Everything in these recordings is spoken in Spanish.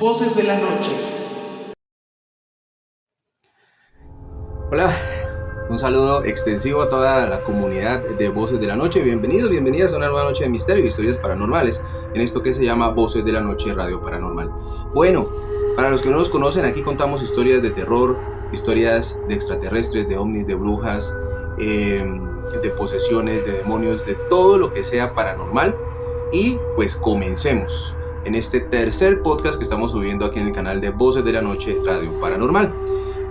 Voces de la noche. Hola, un saludo extensivo a toda la comunidad de Voces de la Noche. Bienvenidos, bienvenidas a una nueva noche de misterio y historias paranormales en esto que se llama Voces de la Noche Radio Paranormal. Bueno, para los que no nos conocen, aquí contamos historias de terror, historias de extraterrestres, de ovnis, de brujas, de posesiones, de demonios, de todo lo que sea paranormal. Y pues comencemos en este tercer podcast que estamos subiendo aquí en el canal de Voces de la Noche Radio Paranormal.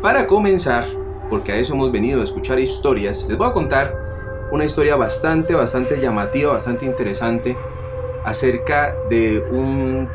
Para comenzar, porque a eso hemos venido a escuchar historias, les voy a contar una historia bastante llamativa, bastante interesante acerca de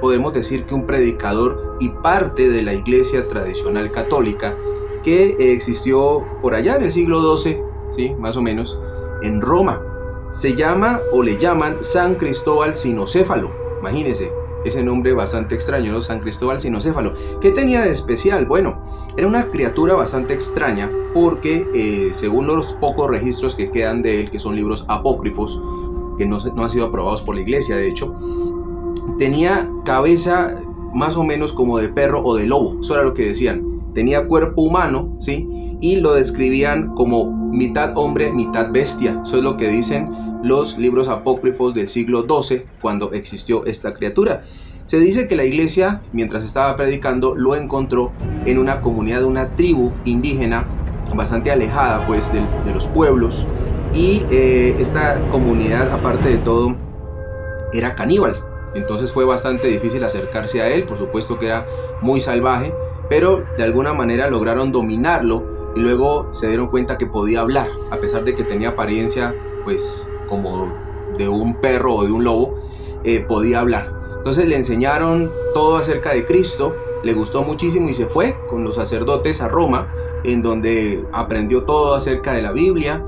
podemos decir que un predicador y parte de la iglesia tradicional católica que existió por allá en el siglo XII, ¿sí? Más o menos, en Roma. Se llama o le llaman San Cristóbal Cinocéfalo. Imagínense ese nombre bastante extraño, ¿no? San Cristóbal Cinocéfalo. ¿Qué tenía de especial? Bueno, era una criatura bastante extraña porque según los pocos registros que quedan de él, que son libros apócrifos, que no han sido aprobados por la iglesia, de hecho, tenía cabeza más o menos como de perro o de lobo. Eso era lo que decían. Tenía cuerpo humano, ¿sí? Y lo describían como mitad hombre, mitad bestia. Eso es lo que dicen los libros apócrifos del siglo XII cuando existió esta criatura. Se dice que la iglesia, mientras estaba predicando, lo encontró en una comunidad, una tribu indígena bastante alejada pues de los pueblos, y esta comunidad, aparte de todo, era caníbal. Entonces fue bastante difícil acercarse a él. Por supuesto que era muy salvaje, pero de alguna manera lograron dominarlo y luego se dieron cuenta que podía hablar, a pesar de que tenía apariencia pues como de un perro o de un lobo. Podía hablar. Entonces le enseñaron todo acerca de Cristo, le gustó muchísimo y se fue con los sacerdotes a Roma, en donde aprendió todo acerca de la Biblia.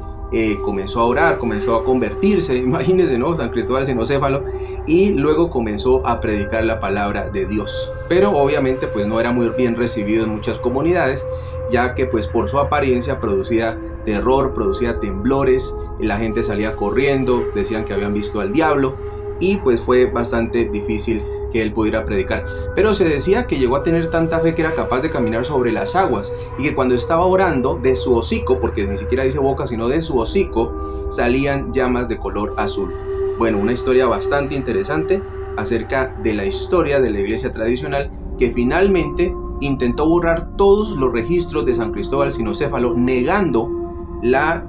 Comenzó a orar, comenzó a convertirse, imagínense, ¿no? San Cristóbal Cinocéfalo, y luego comenzó a predicar la palabra de Dios. Pero obviamente pues no era muy bien recibido en muchas comunidades, ya que pues por su apariencia producía terror, producía temblores, y la gente salía corriendo, decían que habían visto al diablo, y pues fue bastante difícil que él pudiera predicar. Pero se decía que llegó a tener tanta fe que era capaz de caminar sobre las aguas, y que cuando estaba orando, de su hocico, porque ni siquiera dice boca sino de su hocico, salían llamas de color azul. Bueno, una historia bastante interesante acerca de la historia de la iglesia tradicional, que finalmente intentó borrar todos los registros de San Cristóbal Cinocéfalo, negando la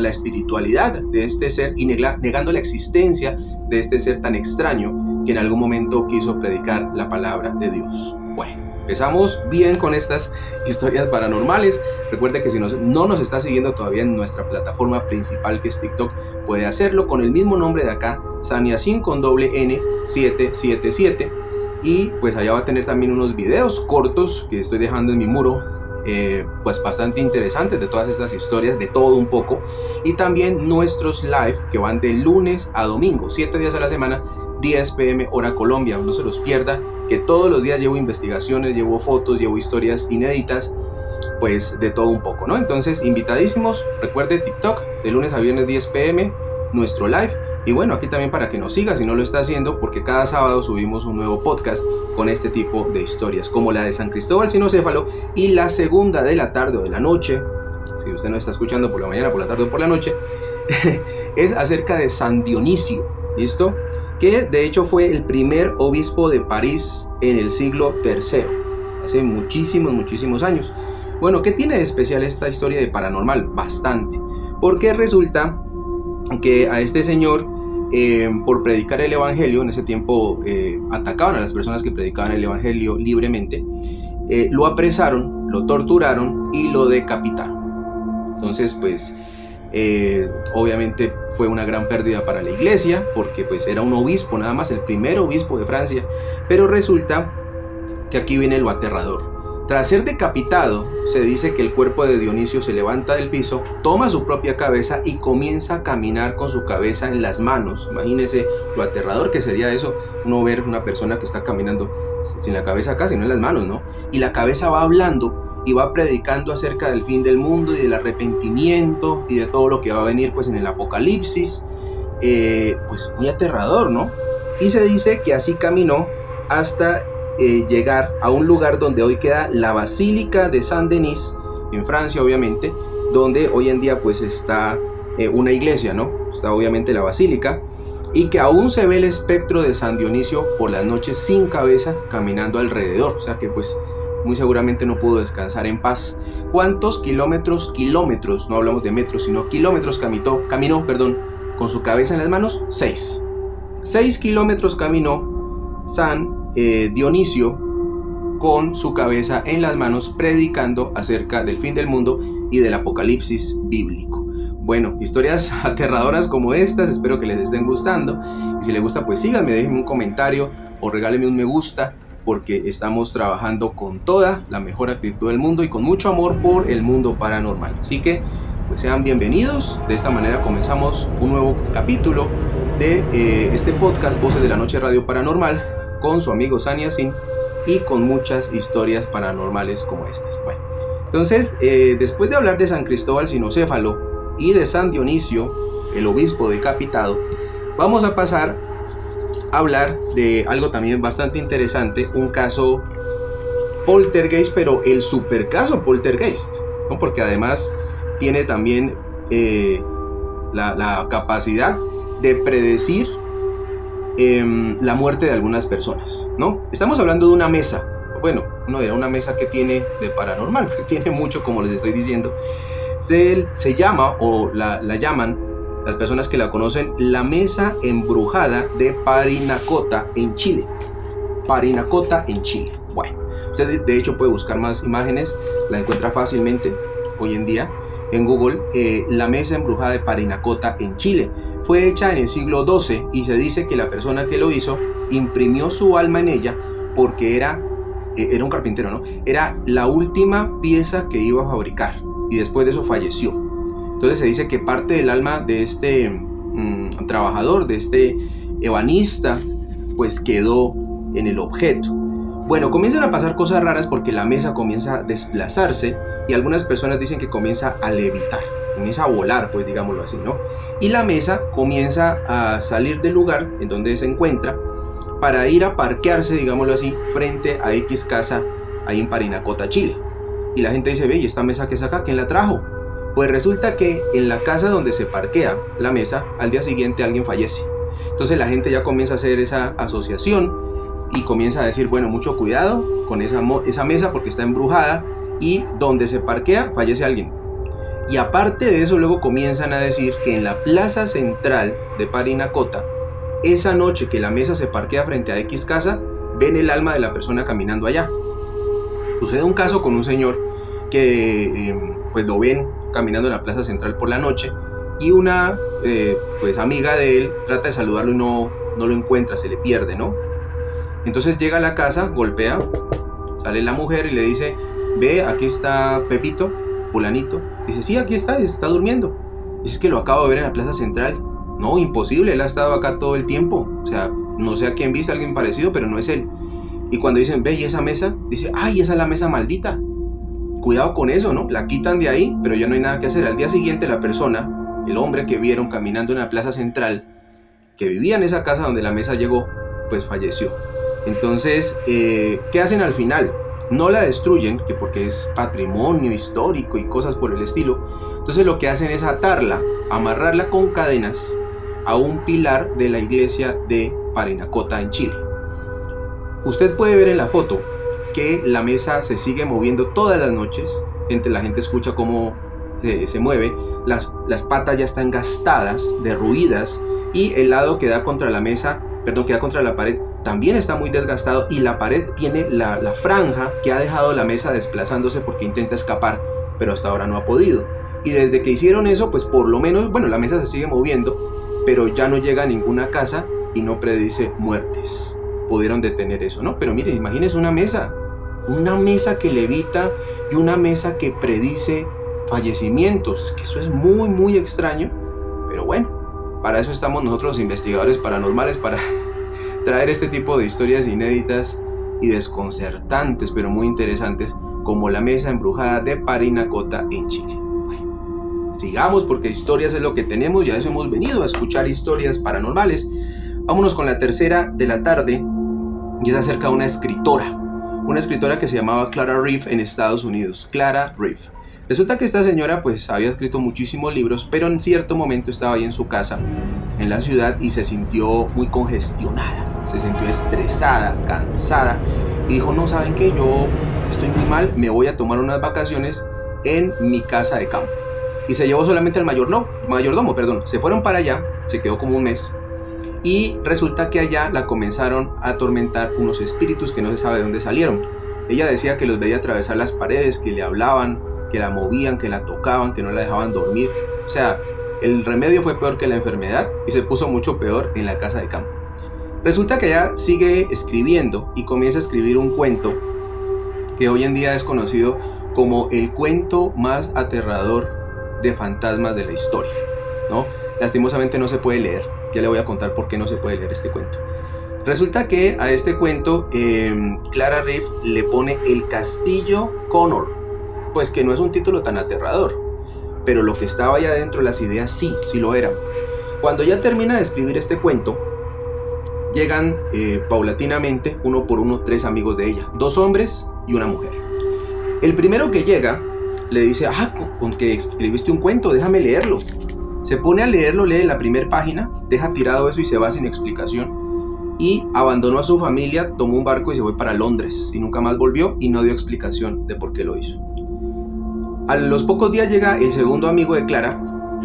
espiritualidad de este ser y negando la existencia de este ser tan extraño que en algún momento quiso predicar la palabra de Dios. Bueno, empezamos bien con estas historias paranormales. Recuerde que si no nos está siguiendo todavía en nuestra plataforma principal, que es TikTok, puede hacerlo con el mismo nombre de acá, Saniacin con doble N 777, y pues allá va a tener también unos videos cortos que estoy dejando en mi muro, pues bastante interesantes, de todas estas historias, de todo un poco, y también nuestros live que van de lunes a domingo, 7 días a la semana, 10 p.m. hora Colombia. No se los pierda, que todos los días llevo investigaciones, llevo fotos, llevo historias inéditas, pues de todo un poco, ¿no? Entonces, invitadísimos. Recuerde TikTok, de lunes a viernes 10 p.m, nuestro live. Y bueno, aquí también para que nos siga si no lo está haciendo, porque cada sábado subimos un nuevo podcast con este tipo de historias, como la de San Cristóbal Cinocéfalo, y la segunda de la tarde o de la noche, si usted no está escuchando por la mañana, por la tarde o por la noche, es acerca de San Dionisio, ¿listo? Que de hecho fue el primer obispo de París en el siglo III, hace muchísimos años. Bueno, ¿qué tiene de especial esta historia de paranormal? Bastante, porque resulta que a este señor, por predicar el evangelio, en ese tiempo atacaban a las personas que predicaban el evangelio libremente, lo apresaron, lo torturaron y lo decapitaron. Entonces pues obviamente fue una gran pérdida para la iglesia, porque pues era un obispo nada más, el primer obispo de Francia. Pero resulta que aquí viene lo aterrador. Tras ser decapitado, se dice que el cuerpo de Dionisio se levanta del piso, toma su propia cabeza y comienza a caminar con su cabeza en las manos. Imagínense lo aterrador que sería eso, uno ver una persona que está caminando sin la cabeza acá, sino en las manos, ¿no? Y la cabeza va hablando y va predicando acerca del fin del mundo y del arrepentimiento y de todo lo que va a venir pues en el Apocalipsis. Pues muy aterrador, ¿no? Y se dice que así caminó hasta llegar a un lugar donde hoy queda la Basílica de Saint-Denis, en Francia obviamente, donde hoy en día pues está una iglesia, ¿no? Está obviamente la basílica, y que aún se ve el espectro de San Dionisio por las noches sin cabeza caminando alrededor, o sea que pues muy seguramente no pudo descansar en paz. ¿Cuántos kilómetros, no hablamos de metros, sino kilómetros caminó, con su cabeza en las manos? 6 kilómetros caminó San Dionisio con su cabeza en las manos, predicando acerca del fin del mundo y del apocalipsis bíblico. Bueno, historias aterradoras como estas, espero que les estén gustando, y si les gusta pues síganme, déjenme un comentario o regálenme un me gusta, porque estamos trabajando con toda la mejor actitud del mundo y con mucho amor por el mundo paranormal. Así que pues sean bienvenidos. De esta manera comenzamos un nuevo capítulo de este podcast Voces de la Noche Radio Paranormal con su amigo San Yacine, y con muchas historias paranormales como estas. Bueno, entonces después de hablar de San Cristóbal Sinocéfalo y de San Dionisio, el obispo decapitado, vamos a pasar a hablar de algo también bastante interesante, un caso poltergeist, pero el super caso poltergeist, ¿no? Porque además tiene también la capacidad de predecir la muerte de algunas personas, ¿no? Estamos hablando de una mesa. Bueno, no era una mesa que tiene de paranormal, pues tiene mucho, como les estoy diciendo. Se llama, o la llaman las personas que la conocen, la mesa embrujada de Parinacota en Chile. Parinacota en Chile. Bueno, usted de hecho puede buscar más imágenes, la encuentra fácilmente hoy en día en Google. La mesa embrujada de Parinacota en Chile fue hecha en el siglo XII, y se dice que la persona que lo hizo imprimió su alma en ella porque era un carpintero, ¿no? Era la última pieza que iba a fabricar, y después de eso falleció. Entonces se dice que parte del alma de este trabajador, de este ebanista, pues quedó en el objeto. Bueno, comienzan a pasar cosas raras porque la mesa comienza a desplazarse, y algunas personas dicen que comienza a levitar, comienza a volar, pues digámoslo así, ¿no? Y la mesa comienza a salir del lugar en donde se encuentra para ir a parquearse, digámoslo así, frente a X casa ahí en Parinacota, Chile. Y la gente dice, ve, ¿y esta mesa qué es acá? ¿Quién la trajo? Pues resulta que en la casa donde se parquea la mesa, al día siguiente alguien fallece. Entonces la gente ya comienza a hacer esa asociación y comienza a decir, bueno, mucho cuidado con esa mesa porque está embrujada, y donde se parquea fallece alguien. Y aparte de eso, luego comienzan a decir que en la plaza central de Parinacota, esa noche que la mesa se parquea frente a X casa, ven el alma de la persona caminando allá. Sucede un caso con un señor que pues lo ven caminando en la plaza central por la noche, y una pues amiga de él trata de saludarlo y no lo encuentra, se le pierde, ¿no? Entonces llega a la casa, golpea, sale la mujer y le dice, ve, aquí está Pepito, fulanito. Dice, sí, aquí está, y se está durmiendo. Dice, es que lo acabo de ver en la plaza central. No, imposible, él ha estado acá todo el tiempo. O sea, no sé a quién viste, a alguien parecido, pero no es él. Y cuando dicen, ve, ¿y esa mesa? Dice, ay, esa es la mesa maldita. Cuidado con eso, ¿no? La quitan de ahí, pero ya no hay nada que hacer. Al día siguiente la persona, el hombre que vieron caminando en la plaza central, que vivía en esa casa donde la mesa llegó, pues falleció. Entonces, ¿qué hacen al final? No la destruyen, que porque es patrimonio histórico y cosas por el estilo. Entonces lo que hacen es atarla, amarrarla con cadenas a un pilar de la iglesia de Parinacota en Chile. Usted puede ver en la foto que la mesa se sigue moviendo todas las noches. La gente escucha cómo se mueve. Las patas ya están gastadas, derruidas, y el lado que da contra la mesa, que da contra la pared, también está muy desgastado, y la pared tiene la franja que ha dejado la mesa desplazándose porque intenta escapar, pero hasta ahora no ha podido. Y desde que hicieron eso, pues por lo menos, bueno, la mesa se sigue moviendo, pero ya no llega a ninguna casa y no predice muertes. Pudieron detener eso, ¿no? Pero mire, imagínese una mesa que levita y una mesa que predice fallecimientos, que eso es muy, muy extraño, pero bueno, para eso estamos nosotros los investigadores paranormales, para traer este tipo de historias inéditas y desconcertantes, pero muy interesantes, como la mesa embrujada de Parinacota en Chile. Bueno, sigamos, porque historias es lo que tenemos, ya eso hemos venido a escuchar historias paranormales. Vámonos con la tercera de la tarde y es acerca de una escritora que se llamaba Clara Reeve en Estados Unidos. Clara Reeve. Resulta que esta señora pues había escrito muchísimos libros, pero en cierto momento estaba ahí en su casa, en la ciudad, y se sintió muy congestionada, se sintió estresada, cansada, y dijo, no, ¿saben qué? Yo estoy muy mal, me voy a tomar unas vacaciones en mi casa de campo. Y se llevó solamente al mayordomo, se fueron para allá, se quedó como un mes, y resulta que allá la comenzaron a atormentar unos espíritus que no se sabe de dónde salieron. Ella decía que los veía atravesar las paredes, que le hablaban, que la movían, que la tocaban, que no la dejaban dormir. O sea, el remedio fue peor que la enfermedad y se puso mucho peor en la casa de campo. Resulta que ella sigue escribiendo y comienza a escribir un cuento que hoy en día es conocido como el cuento más aterrador de fantasmas de la historia, ¿no? Lastimosamente no se puede leer. Ya le voy a contar por qué no se puede leer este cuento. Resulta que a este cuento Clara Reeve le pone El Castillo Connor. Pues que no es un título tan aterrador, pero lo que estaba ahí adentro, las ideas sí lo eran. Cuando ya termina de escribir este cuento, llegan paulatinamente, uno por uno, 3 amigos de ella, 2 hombres y una mujer. El primero que llega le dice, con que escribiste un cuento, déjame leerlo. Se pone a leerlo, lee la primera página, deja tirado eso y se va sin explicación. Y abandonó a su familia, tomó un barco y se fue para Londres y nunca más volvió y no dio explicación de por qué lo hizo. A los pocos días llega el segundo amigo de Clara,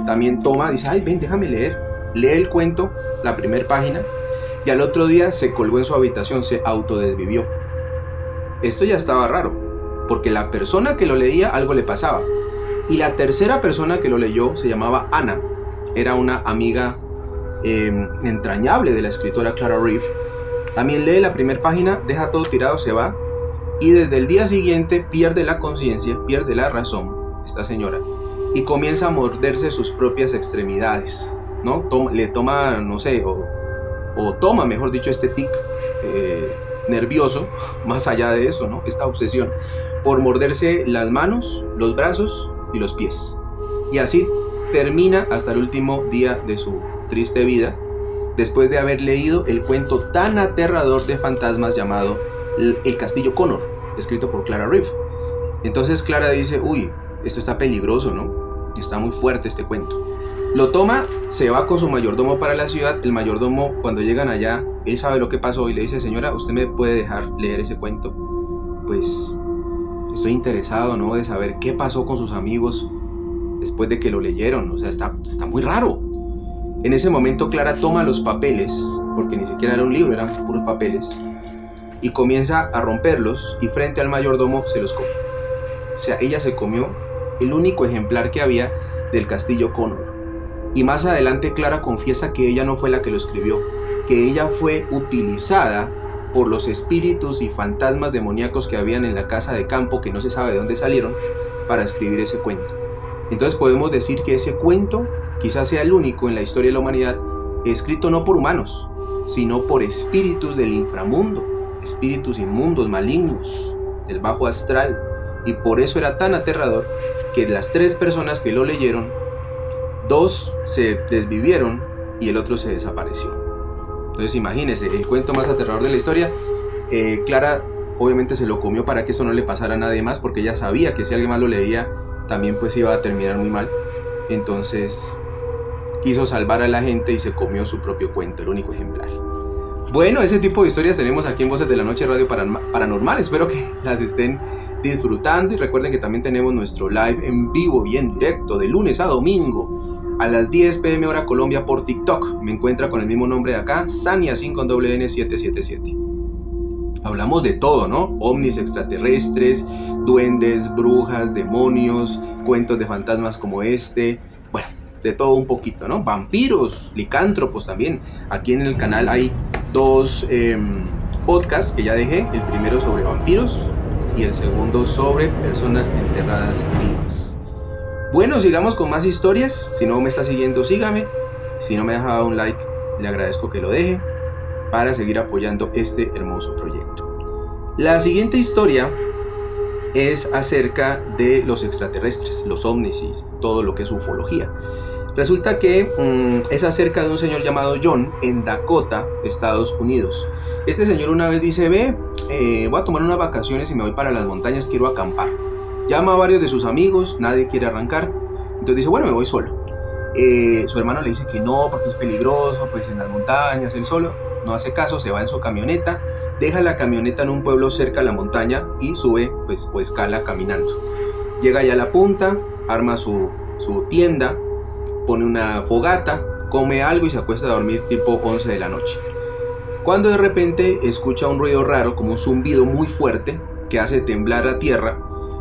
también toma, dice, ven, déjame leer. Lee el cuento, la primera página, y al otro día se colgó en su habitación, se autodesvivió. Esto ya estaba raro, porque la persona que lo leía algo le pasaba. Y la tercera persona que lo leyó se llamaba Ana, era una amiga entrañable de la escritora Clara Reeve. También lee la primera página, deja todo tirado, se va. Y desde el día siguiente pierde la conciencia, pierde la razón, esta señora, y comienza a morderse sus propias extremidades, ¿no? Le toma, no sé, o toma, mejor dicho, este tic nervioso, más allá de eso, ¿no? Esta obsesión por morderse las manos, los brazos y los pies. Y así termina hasta el último día de su triste vida, después de haber leído el cuento tan aterrador de fantasmas llamado El Castillo Connor, escrito por Clara Reeve. Entonces Clara dice, esto está peligroso, ¿no? Está muy fuerte este cuento. Lo toma, se va con su mayordomo para la ciudad. El mayordomo, cuando llegan allá, él sabe lo que pasó y le dice, señora, ¿usted me puede dejar leer ese cuento? Pues estoy interesado, ¿no? De saber qué pasó con sus amigos después de que lo leyeron. O sea, está muy raro. En ese momento Clara toma los papeles, porque ni siquiera era un libro, eran puros papeles, y comienza a romperlos y frente al mayordomo se los come. O sea, ella se comió el único ejemplar que había del Castillo Connor. Y más adelante Clara confiesa que ella no fue la que lo escribió, que ella fue utilizada por los espíritus y fantasmas demoníacos que habían en la casa de campo, que no se sabe de dónde salieron, para escribir ese cuento. Entonces podemos decir que ese cuento quizás sea el único en la historia de la humanidad escrito no por humanos, sino por espíritus del inframundo, espíritus inmundos, malignos, del bajo astral. Y por eso era tan aterrador que las 3 personas que lo leyeron, 2 se desvivieron y el otro se desapareció. Entonces imagínense, el cuento más aterrador de la historia. Clara obviamente se lo comió para que esto no le pasara a nadie más, porque ella sabía que si alguien más lo leía también pues iba a terminar muy mal. Entonces quiso salvar a la gente y se comió su propio cuento, el único ejemplar. Bueno, ese tipo de historias tenemos aquí en Voces de la Noche Radio Paranormal. Espero que las estén disfrutando y recuerden que también tenemos nuestro live en vivo y en directo de lunes a domingo a las 10 p.m. hora Colombia por TikTok. Me encuentra con el mismo nombre de acá, Sania5WN777. Hablamos de todo, ¿no? Ovnis extraterrestres, duendes, brujas, demonios, cuentos de fantasmas como este. Bueno, de todo un poquito, ¿no? Vampiros, licántropos también. Aquí en el canal hay 2 podcasts que ya dejé. El primero sobre vampiros y el segundo sobre personas enterradas vivas. Bueno, sigamos con más historias. Si no me está siguiendo, sígame. Si no me ha dejado un like, le agradezco que lo deje para seguir apoyando este hermoso proyecto. La siguiente historia es acerca de los extraterrestres, los ovnis y todo lo que es ufología. Resulta que es acerca de un señor llamado John en Dakota, Estados Unidos. Este señor una vez dice, voy a tomar unas vacaciones y me voy para las montañas, quiero acampar. Llama a varios de sus amigos, nadie quiere arrancar, entonces dice, bueno, me voy solo. Su hermano le dice que no, porque es peligroso, pues en las montañas, él solo, no hace caso, se va en su camioneta, deja la camioneta en un pueblo cerca a la montaña y sube, pues, o escala caminando. Llega ya a la punta, arma su tienda, pone una fogata, come algo y se acuesta a dormir tipo 11 de la noche. Cuando de repente escucha un ruido raro, como un zumbido muy fuerte que hace temblar la tierra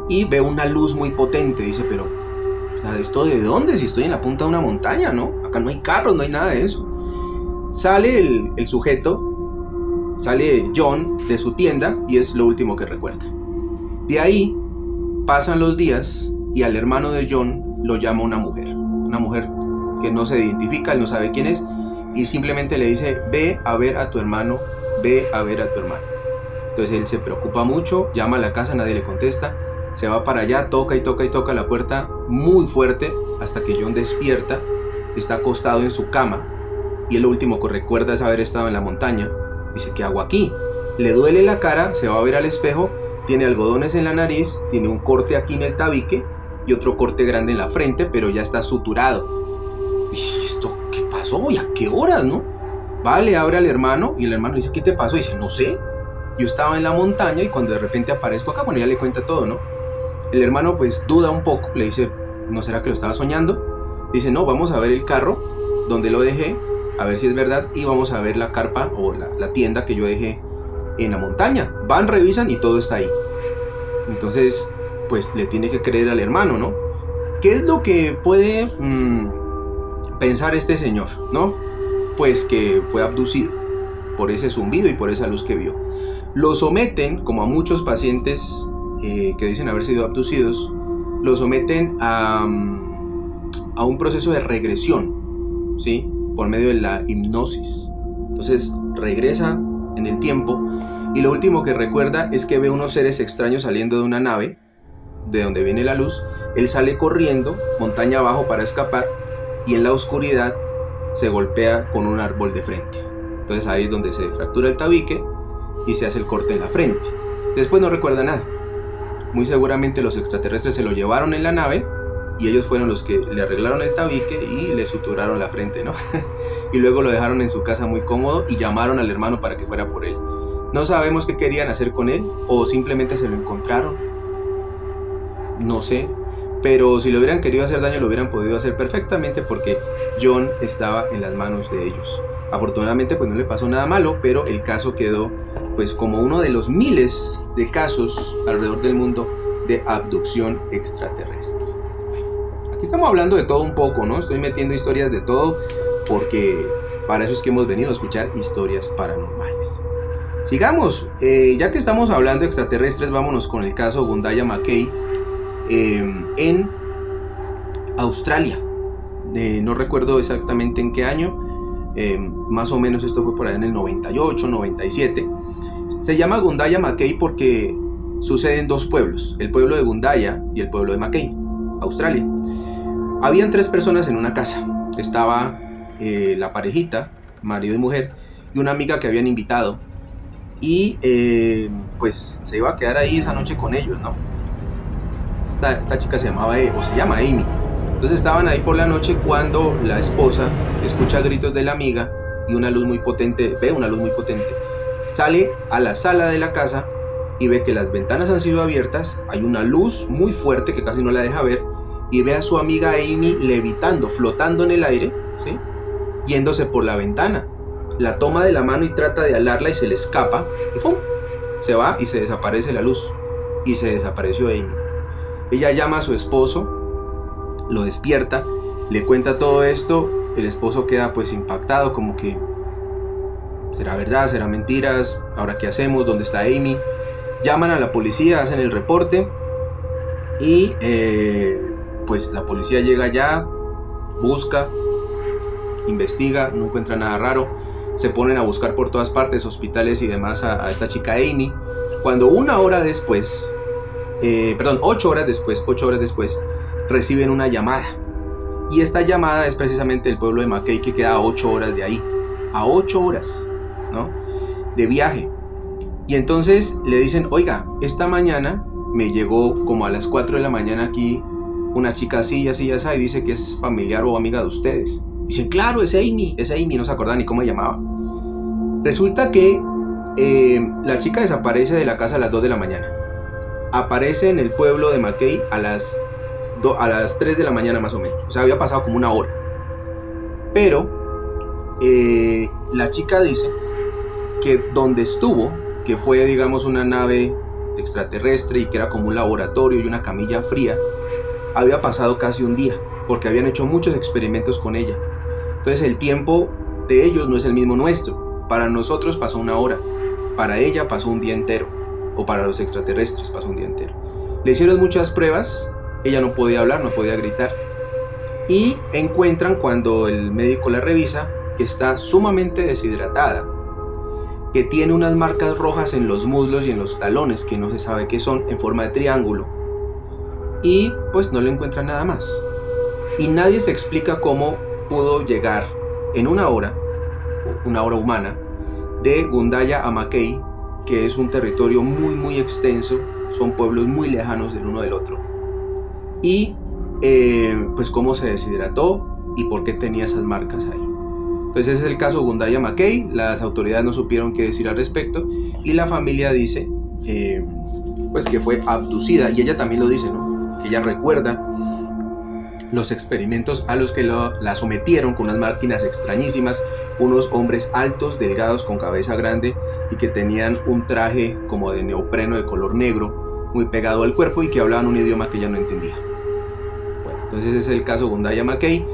y ve una luz muy potente. Dice, pero, o sea, ¿esto de dónde? Si estoy en la punta de una montaña, ¿no? Acá no hay carros, no hay nada de eso. Sale el sujeto, sale John de su tienda y es lo último que recuerda. De ahí pasan los días y al hermano de John lo llama una mujer que no se identifica, él no sabe quién es, y simplemente le dice, ve a ver a tu hermano, ve a ver a tu hermano. Entonces él se preocupa mucho, llama a la casa, nadie le contesta, se va para allá, toca y toca y toca la puerta muy fuerte hasta que John despierta, está acostado en su cama y lo último que recuerda es haber estado en la montaña. Dice, ¿qué hago aquí? Le duele la cara, se va a ver al espejo, tiene algodones en la nariz, tiene un corte aquí en el tabique y otro corte grande en la frente, pero ya está suturado. Dice, ¿esto qué pasó? ¿Y a qué horas, no? Va, le abre al hermano y el hermano le dice, ¿qué te pasó? Dice, no sé, yo estaba en la montaña y cuando de repente aparezco acá, bueno, ya le cuenta todo, ¿no? El hermano pues duda un poco, le dice, ¿no será que lo estaba soñando? Dice, no, vamos a ver el carro donde lo dejé, a ver si es verdad, y vamos a ver la carpa o la tienda que yo dejé en la montaña. Van, revisan y todo está ahí. Entonces, pues le tiene que creer al hermano, ¿no? ¿Qué es lo que puede pensar este señor, no? Pues que fue abducido por ese zumbido y por esa luz que vio. Lo someten, como a muchos pacientes que dicen haber sido abducidos, lo someten a un proceso de regresión, ¿sí? Por medio de la hipnosis. Entonces regresa en el tiempo y lo último que recuerda es que ve unos seres extraños saliendo de una nave de donde viene la luz. Él sale corriendo montaña abajo para escapar y en la oscuridad se golpea con un árbol de frente. Entonces ahí es donde se fractura el tabique y se hace el corte en la frente. Después no recuerda nada. Muy seguramente los extraterrestres se lo llevaron en la nave y ellos fueron los que le arreglaron el tabique y le suturaron la frente, ¿no? Y luego lo dejaron en su casa muy cómodo y llamaron al hermano para que fuera por él. No sabemos qué querían hacer con él o simplemente se lo encontraron. No sé, pero si lo hubieran querido hacer daño lo hubieran podido hacer perfectamente porque John estaba en las manos de ellos. Afortunadamente pues no le pasó nada malo, pero el caso quedó pues como uno de los miles de casos alrededor del mundo de abducción extraterrestre. Aquí estamos hablando de todo un poco, ¿no? Estoy metiendo historias de todo porque para eso es que hemos venido a escuchar historias paranormales. Sigamos, ya que estamos hablando de extraterrestres, vámonos con el caso Gundaya Mackay en Australia. No recuerdo exactamente en qué año, más o menos esto fue por ahí en el 98, 97. Se llama Gundaya Mackay porque sucede en dos pueblos, el pueblo de Gundaya y el pueblo de Mackay, Australia. Habían 3 personas en una casa. Estaba la parejita, marido y mujer, y una amiga que habían invitado. Y pues se iba a quedar ahí esa noche con ellos, ¿no? Esta chica se llama Amy. Entonces estaban ahí por la noche cuando la esposa escucha gritos de la amiga y ve una luz muy potente. Sale a la sala de la casa y ve que las ventanas han sido abiertas, hay una luz muy fuerte que casi no la deja ver y ve a su amiga Amy levitando, flotando en el aire, ¿sí? Yéndose por la ventana. La toma de la mano y trata de alarla y se le escapa y ¡pum! Se va y se desaparece la luz y se desapareció Amy. Ella llama a su esposo, lo despierta, le cuenta todo esto. El esposo queda pues impactado, como que ¿será verdad? ¿Será mentiras? ¿Ahora qué hacemos? ¿Dónde está Amy? Llaman a la policía, hacen el reporte y pues la policía llega allá, busca, investiga, no encuentra nada raro. Se ponen a buscar por todas partes, hospitales y demás a esta chica Amy. Cuando 8 horas después, reciben una llamada. Y esta llamada es precisamente del pueblo de Mackay, que queda a 8 horas de ahí. A 8 horas, ¿no?, de viaje. Y entonces le dicen, oiga, esta mañana me llegó como a las 4 de la mañana aquí una chica así, así, así, y dice que es familiar o amiga de ustedes. Dicen, claro, es Amy, no se acuerdan ni cómo se llamaba. Resulta que la chica desaparece de la casa a las 2 de la mañana. Aparece en el pueblo de Mackay a las 3 de la mañana más o menos. O sea, había pasado como una hora. Pero la chica dice que donde estuvo, que fue, digamos, una nave extraterrestre y que era como un laboratorio y una camilla fría, había pasado casi un día, porque habían hecho muchos experimentos con ella. Entonces el tiempo de ellos no es el mismo nuestro. Para nosotros pasó una hora, para ella pasó un día entero, o para los extraterrestres pasó un día entero. Le hicieron muchas pruebas, ella no podía hablar, no podía gritar, y encuentran, cuando el médico la revisa, que está sumamente deshidratada, que tiene unas marcas rojas en los muslos y en los talones, que no se sabe qué son, en forma de triángulo, y pues no le encuentran nada más. Y nadie se explica cómo pudo llegar en una hora humana, de Gundaya a Mackay, que es un territorio muy muy extenso, son pueblos muy lejanos del uno del otro, y pues cómo se deshidrató y por qué tenía esas marcas ahí. Entonces ese es el caso Gundaya Mackay. Las autoridades no supieron qué decir al respecto, y la familia dice pues que fue abducida, y ella también lo dice, ¿no?, que ella recuerda los experimentos a los que la sometieron con unas máquinas extrañísimas, unos hombres altos, delgados, con cabeza grande, y que tenían un traje como de neopreno de color negro, muy pegado al cuerpo, y que hablaban un idioma que ella no entendía. Bueno, entonces ese es el caso Gundaya Mackay.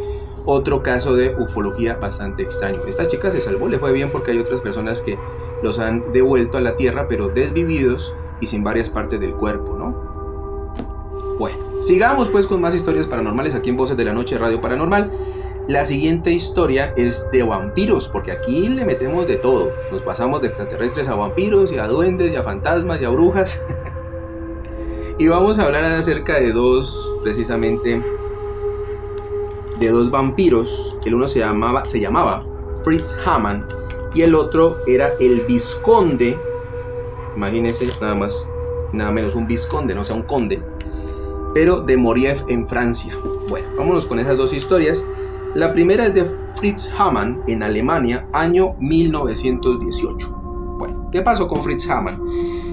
Otro caso de ufología bastante extraño. Esta chica se salvó, le fue bien, porque hay otras personas que los han devuelto a la tierra, pero desvividos y sin varias partes del cuerpo, ¿no? Bueno, sigamos pues con más historias paranormales aquí en Voces de la Noche Radio Paranormal. La siguiente historia es de vampiros, porque aquí le metemos de todo. Nos pasamos de extraterrestres a vampiros, y a duendes, y a fantasmas, y a brujas. Y vamos a hablar acerca de precisamente de dos vampiros. El uno se llamaba Fritz Hamann, y el otro era el Vizconde. Imagínense, nada más, nada menos, un Vizconde, no sea un conde, pero de Morief, en Francia. Bueno, vámonos con esas dos historias. La primera es de Fritz Hamann, en Alemania, año 1918. Bueno, ¿qué pasó con Fritz Hamann?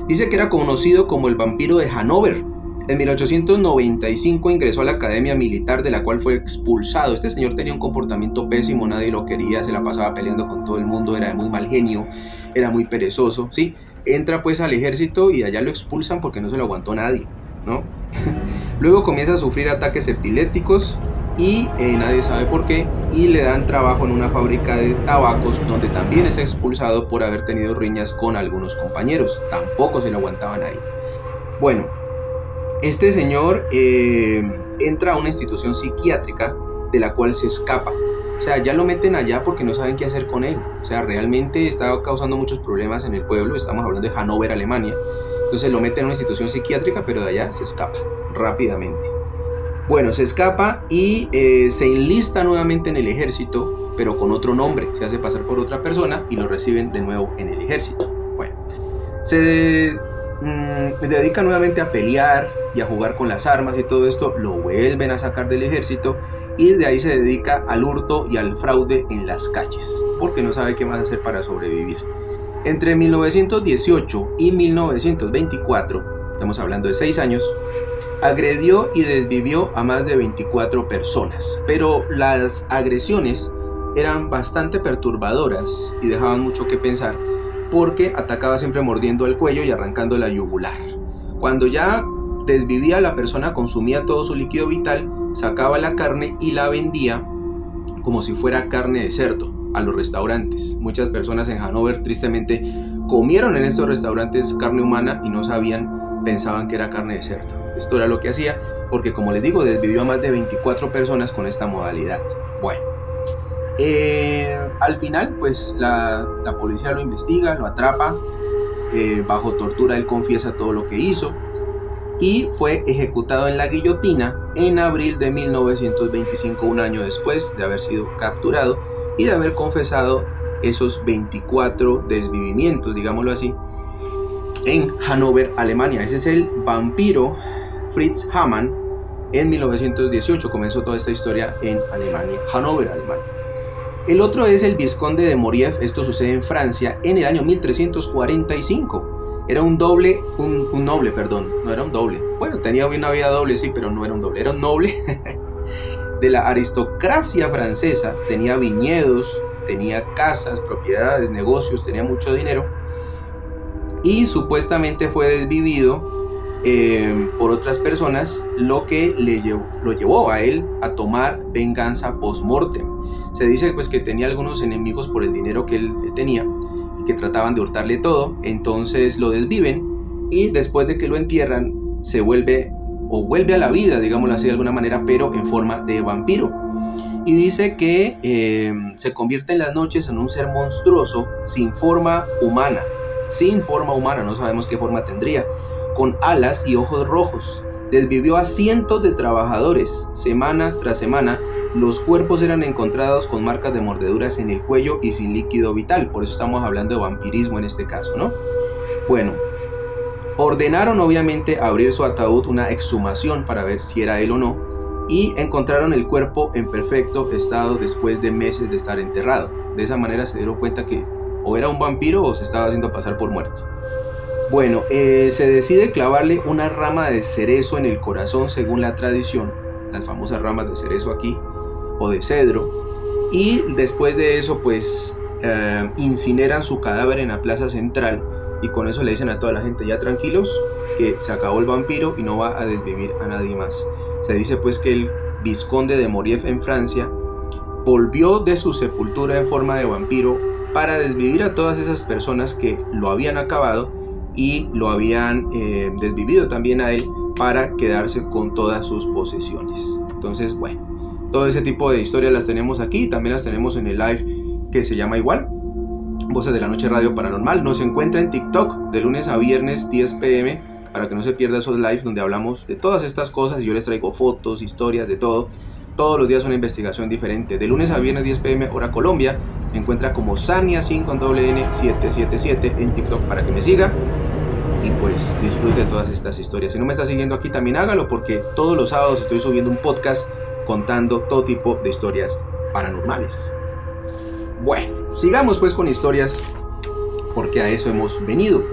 Dice que era conocido como el vampiro de Hannover. En 1895 ingresó a la academia militar, de la cual fue expulsado. Este señor tenía un comportamiento pésimo, nadie lo quería, se la pasaba peleando con todo el mundo, era de muy mal genio, era muy perezoso, ¿sí? Entra pues al ejército y allá lo expulsan porque no se lo aguantó nadie, ¿no? Luego comienza a sufrir ataques epilépticos y nadie sabe por qué, y le dan trabajo en una fábrica de tabacos, donde también es expulsado por haber tenido riñas con algunos compañeros. Tampoco se lo aguantaban ahí. Bueno, este señor entra a una institución psiquiátrica, de la cual se escapa. O sea, ya lo meten allá porque no saben qué hacer con él. O sea, realmente estaba causando muchos problemas en el pueblo. Estamos hablando de Hannover, Alemania. Entonces lo meten a una institución psiquiátrica, pero de allá se escapa rápidamente. Bueno, se escapa y se enlista nuevamente en el ejército, pero con otro nombre. Se hace pasar por otra persona y lo reciben de nuevo en el ejército. Bueno, se dedica nuevamente a pelear y a jugar con las armas y todo esto. Lo vuelven a sacar del ejército, y de ahí se dedica al hurto y al fraude en las calles, porque no sabe qué más hacer para sobrevivir. Entre 1918 y 1924, estamos hablando de 6 años, agredió y desvivió a más de 24 personas, pero las agresiones eran bastante perturbadoras y dejaban mucho que pensar, porque atacaba siempre mordiendo el cuello y arrancando la yugular. Cuando ya desvivía a la persona, consumía todo su líquido vital, sacaba la carne y la vendía como si fuera carne de cerdo a los restaurantes. Muchas personas en Hannover tristemente comieron en estos restaurantes carne humana y no sabían, pensaban que era carne de cerdo. Esto era lo que hacía, porque como les digo, desvivió a más de 24 personas con esta modalidad. Bueno, al final pues la policía lo investiga, lo atrapa, bajo tortura él confiesa todo lo que hizo. y fue ejecutado en la guillotina en abril de 1925, un año después de haber sido capturado y de haber confesado esos 24 desvivimientos, digámoslo así, en Hannover, Alemania. Ese es el vampiro Fritz Hamann. En 1918 comenzó toda esta historia en Alemania, Hannover, Alemania. El otro es el vizconde de Moriev. Esto sucede en Francia en el año 1345. Era un noble, no era un doble. Bueno, tenía una vida doble, sí, pero no era un doble. Era un noble de la aristocracia francesa. Tenía viñedos, tenía casas, propiedades, negocios, tenía mucho dinero. Y supuestamente fue desvivido por otras personas, lo que lo llevó a él a tomar venganza post-mortem. Se dice pues que tenía algunos enemigos por el dinero que él tenía y que trataban de hurtarle todo. Entonces lo desviven y después de que lo entierran se vuelve a la vida, digámoslo así de alguna manera, pero en forma de vampiro. Y dice que se convierte en las noches en un ser monstruoso sin forma humana, no sabemos qué forma tendría, con alas y ojos rojos. Desvivió a cientos de trabajadores. Semana tras semana los cuerpos eran encontrados con marcas de mordeduras en el cuello y sin líquido vital. Por eso estamos hablando de vampirismo en este caso, ¿no? Bueno, ordenaron obviamente abrir su ataúd, una exhumación para ver si era él o no, y encontraron el cuerpo en perfecto estado después de meses de estar enterrado. De esa manera se dieron cuenta que o era un vampiro o se estaba haciendo pasar por muerto. Bueno, se decide clavarle una rama de cerezo en el corazón según la tradición, las famosas ramas de cerezo aquí, o de cedro, y después de eso pues incineran su cadáver en la plaza central, y con eso le dicen a toda la gente: ya tranquilos, que se acabó el vampiro y no va a desvivir a nadie más. Se dice pues que el vizconde de Moriev en Francia volvió de su sepultura en forma de vampiro para desvivir a todas esas personas que lo habían acabado y lo habían desvivido también a él para quedarse con todas sus posesiones. Entonces, bueno, todo ese tipo de historias las tenemos aquí, también las tenemos en el live que se llama igual, Voces de la Noche Radio Paranormal. Nos encuentra en TikTok de lunes a viernes 10 p.m. para que no se pierda esos lives donde hablamos de todas estas cosas y yo les traigo fotos, historias, de todo. Todos los días una investigación diferente. De lunes a viernes 10 p.m. hora Colombia. Me encuentra como Sania5N777 en TikTok para que me siga y pues disfrute de todas estas historias. Si no me está siguiendo aquí también hágalo, porque todos los sábados estoy subiendo un podcast contando todo tipo de historias paranormales. Bueno, sigamos pues con historias, porque a eso hemos venido.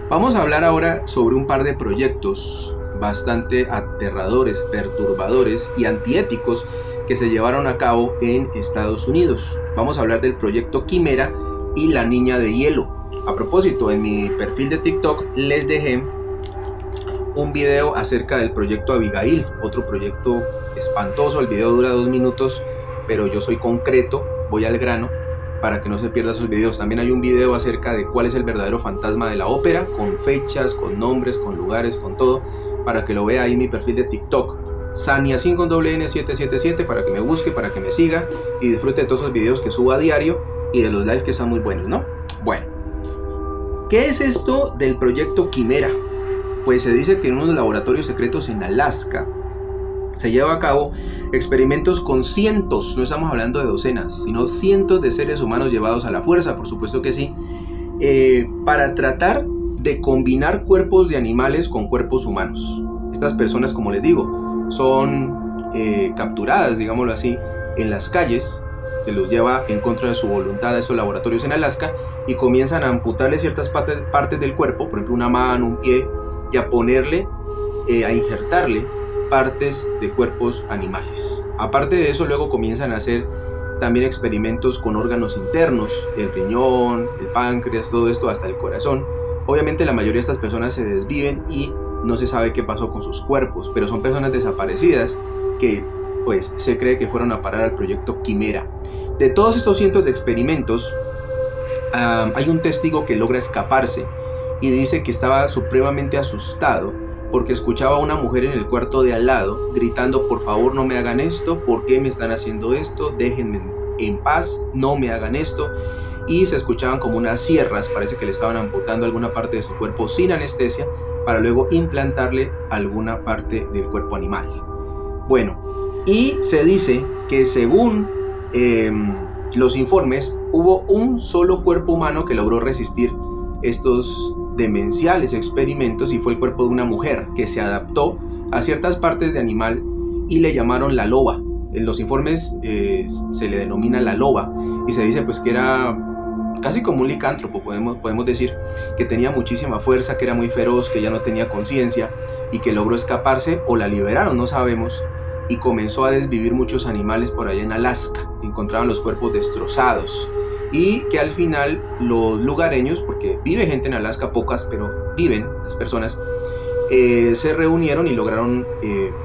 Vamos a hablar ahora sobre un par de proyectos bastante aterradores, perturbadores y antiéticos que se llevaron a cabo en Estados Unidos. Vamos a hablar del proyecto Quimera y la niña de hielo. A propósito, en mi perfil de TikTok les dejé un video acerca del proyecto Abigail, otro proyecto espantoso. El video dura 2 minutos, pero yo soy concreto, voy al grano para que no se pierda sus videos. También hay un video acerca de cuál es el verdadero fantasma de la ópera, con fechas, con nombres, con lugares, con todo, para que lo vea ahí en mi perfil de TikTok, Sania5N777, para que me busque, para que me siga y disfrute de todos esos videos que subo a diario y de los lives que están muy buenos, ¿no? Bueno, ¿qué es esto del proyecto Quimera? Pues se dice que en unos laboratorios secretos en Alaska se lleva a cabo experimentos con cientos, no estamos hablando de docenas, sino cientos de seres humanos llevados a la fuerza, por supuesto que sí, para tratar de combinar cuerpos de animales con cuerpos humanos. Estas personas, como les digo, son capturadas, digámoslo así, en las calles. Se los lleva en contra de su voluntad a esos laboratorios en Alaska y comienzan a amputarle ciertas partes del cuerpo, por ejemplo una mano, un pie, y a ponerle, a injertarle partes de cuerpos animales. Aparte de eso, luego comienzan a hacer también experimentos con órganos internos, el riñón, el páncreas, todo esto, hasta el corazón. Obviamente la mayoría de estas personas se desviven y no se sabe qué pasó con sus cuerpos, pero son personas desaparecidas que pues se cree que fueron a parar al proyecto Quimera. De todos estos cientos de experimentos, hay un testigo que logra escaparse y dice que estaba supremamente asustado porque escuchaba a una mujer en el cuarto de al lado gritando: por favor no me hagan esto, ¿por qué me están haciendo esto? Déjenme en paz, no me hagan esto. Y se escuchaban como unas sierras, parece que le estaban amputando alguna parte de su cuerpo sin anestesia para luego implantarle alguna parte del cuerpo animal. Bueno, y se dice que según los informes, hubo un solo cuerpo humano que logró resistir estos demenciales experimentos, y fue el cuerpo de una mujer que se adaptó a ciertas partes de animal y le llamaron la loba. En los informes se le denomina la loba, y se dice pues que era casi como un licántropo, podemos decir, que tenía muchísima fuerza, que era muy feroz, que ya no tenía conciencia y que logró escaparse, o la liberaron, no sabemos, y comenzó a desvivir muchos animales por allá en Alaska. Encontraban los cuerpos destrozados, y que al final los lugareños, porque vive gente en Alaska, pocas, pero viven las personas, se reunieron y lograron